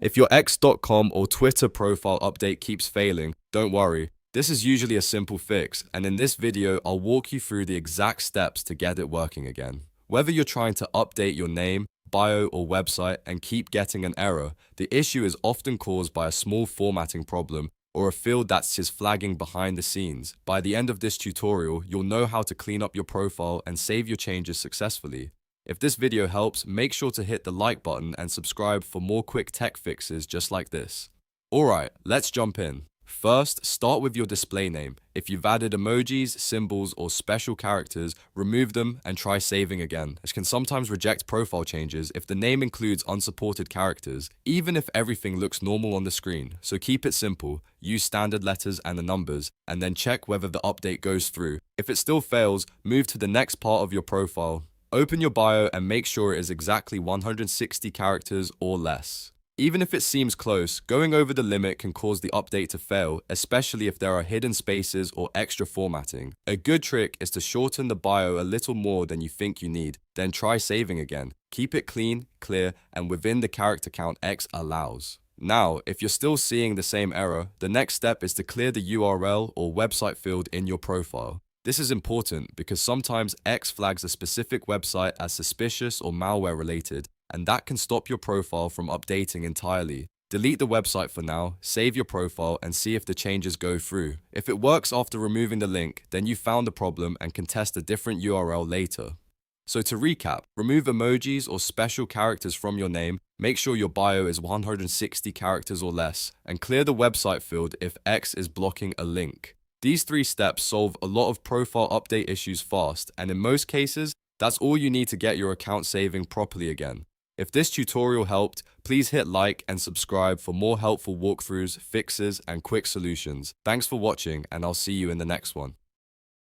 If your X.com or Twitter profile update keeps failing, don't worry. This is usually a simple fix, and in this video, I'll walk you through the exact steps to get it working again. Whether you're trying to update your name, bio, or website and keep getting an error, the issue is often caused by a small formatting problem or a field that's just flagging behind the scenes. By the end of this tutorial, you'll know how to clean up your profile and save your changes successfully. If this video helps, make sure to hit the like button and subscribe for more quick tech fixes just like this. Alright, let's jump in. First, start with your display name. If you've added emojis, symbols, or special characters, remove them and try saving again. It can sometimes reject profile changes if the name includes unsupported characters, even if everything looks normal on the screen. So keep it simple, use standard letters and the numbers, and then check whether the update goes through. If it still fails, move to the next part of your profile. Open your bio and make sure it is exactly 160 characters or less. Even if it seems close, going over the limit can cause the update to fail, especially if there are hidden spaces or extra formatting. A good trick is to shorten the bio a little more than you think you need, then try saving again. Keep it clean, clear, and within the character count X allows. Now, if you're still seeing the same error, the next step is to clear the URL or website field in your profile. This is important because sometimes X flags a specific website as suspicious or malware related, and that can stop your profile from updating entirely. Delete the website for now, save your profile, and see if the changes go through. If it works after removing the link, then you found the problem and can test a different URL later. So to recap, remove emojis or special characters from your name, make sure your bio is 160 characters or less, and clear the website field if X is blocking a link. These 3 steps solve a lot of profile update issues fast, and in most cases, that's all you need to get your account saving properly again. If this tutorial helped, please hit like and subscribe for more helpful walkthroughs, fixes, and quick solutions. Thanks for watching, and I'll see you in the next one.